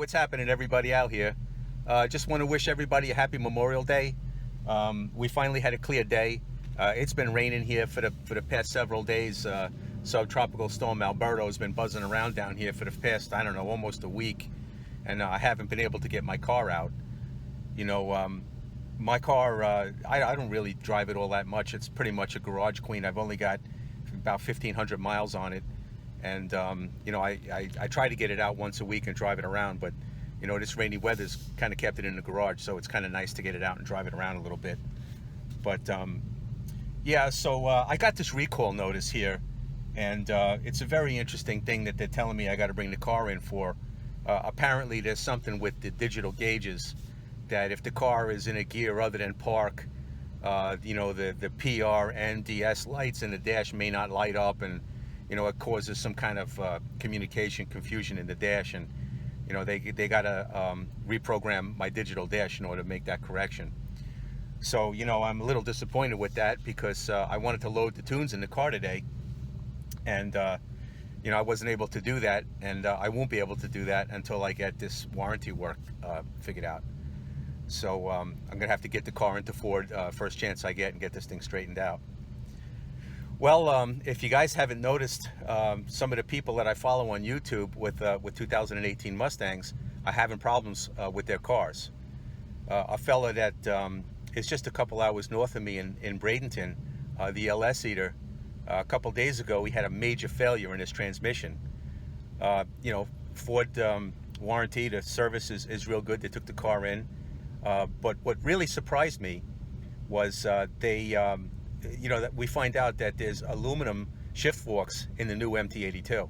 what's happening, everybody out here? Just want to wish everybody a happy Memorial Day. We finally had a clear day. It's been raining here for the past several days. Subtropical storm Alberto has been buzzing around down here for the past, I don't know, almost a week, and I haven't been able to get my car out. You know, my car, I don't really drive it all that much. It's pretty much a garage queen. I've only got about 1,500 miles on it. And, you know, I try to get it out once a week and drive it around, but, you know, this rainy weather's kind of kept it in the garage, so it's kind of nice to get it out and drive it around a little bit. But, yeah, so I got this recall notice here, and it's a very interesting thing that they're telling me I got to bring the car in for. Apparently, there's something with the digital gauges that if the car is in a gear other than park, you know, the PR and DS lights in the dash may not light up, and you know, it causes some kind of communication confusion in the dash, and you know, they got to reprogram my digital dash in order to make that correction. So, you know, I'm a little disappointed with that because I wanted to load the tunes in the car today, and you know, I wasn't able to do that, and I won't be able to do that until I get this warranty work figured out. So I'm gonna have to get the car into Ford first chance I get and get this thing straightened out. Well, if you guys haven't noticed, some of the people that I follow on YouTube with 2018 Mustangs are having problems with their cars. A fella that is just a couple hours north of me in Bradenton, the LS Eater, a couple days ago, he had a major failure in his transmission. You know, Ford warranty, the service is real good. They took the car in. But what really surprised me was you know, that we find out that there's aluminum shift forks in the new Mt-82.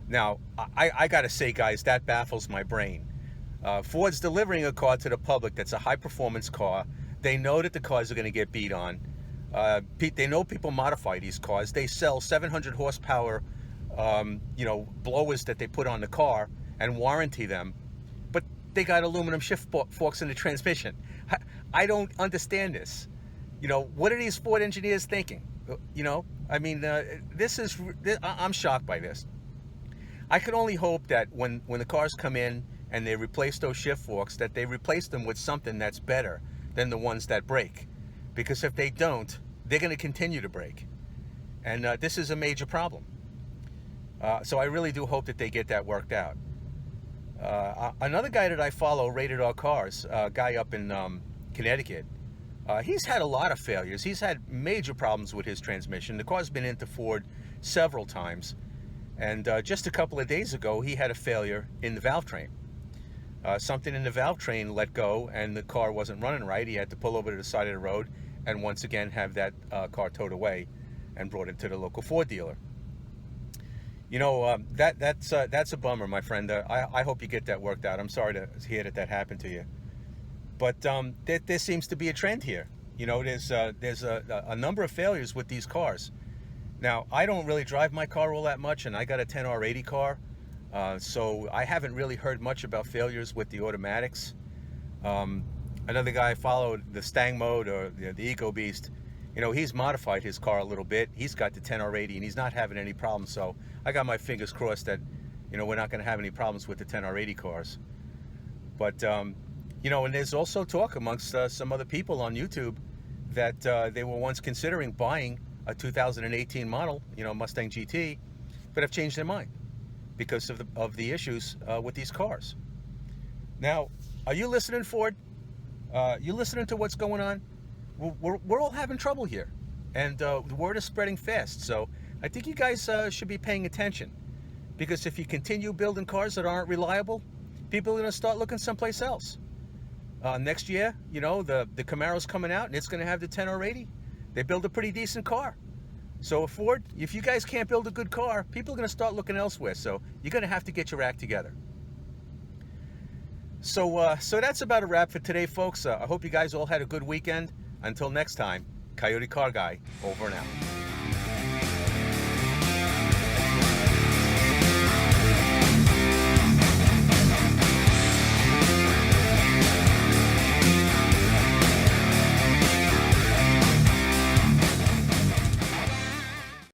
Now, I gotta say, guys, that baffles my brain. Ford's delivering a car to the public that's a high-performance car. They know that the cars are gonna get beat on. They know people modify these cars. They sell 700 horsepower, you know, blowers that they put on the car and warranty them. But they got aluminum shift forks in the transmission. I don't understand this. You know, what are these Ford engineers thinking? You know, I mean, I'm shocked by this. I can only hope that when the cars come in and they replace those shift forks, that they replace them with something that's better than the ones that break. Because if they don't, they're going to continue to break. And this is a major problem. So I really do hope that they get that worked out. Another guy that I follow, Rated R Cars, a guy up in Connecticut, he's had a lot of failures. He's had major problems with his transmission. The car's been into Ford several times. And just a couple of days ago, he had a failure in the valve train. Something in the valve train let go and the car wasn't running right. He had to pull over to the side of the road and once again have that car towed away and brought it to the local Ford dealer. You know, that's a bummer, my friend. I hope you get that worked out. I'm sorry to hear that happened to you. But there seems to be a trend here. You know, there's a number of failures with these cars. Now, I don't really drive my car all that much, and I got a 10R80 car, so I haven't really heard much about failures with the automatics. Another guy I followed, the Stang Mode, or the Eco Beast, you know, he's modified his car a little bit. He's got the 10R80, and he's not having any problems, so I got my fingers crossed that, you know, we're not going to have any problems with the 10R80 cars. But you know, and there's also talk amongst some other people on YouTube that they were once considering buying a 2018 model, you know, Mustang GT, but have changed their mind because of the issues with these cars. Now, are you listening, Ford? You listening to what's going on? We're all having trouble here, and the word is spreading fast. So I think you guys should be paying attention, because if you continue building cars that aren't reliable, people are going to start looking someplace else. Next year, you know, the Camaro's coming out and it's going to have the 10R80. They build a pretty decent car. So Ford, if you guys can't build a good car, people are going to start looking elsewhere. So you're going to have to get your act together. So that's about a wrap for today, folks. I hope you guys all had a good weekend. Until next time, Coyote Car Guy, over and out.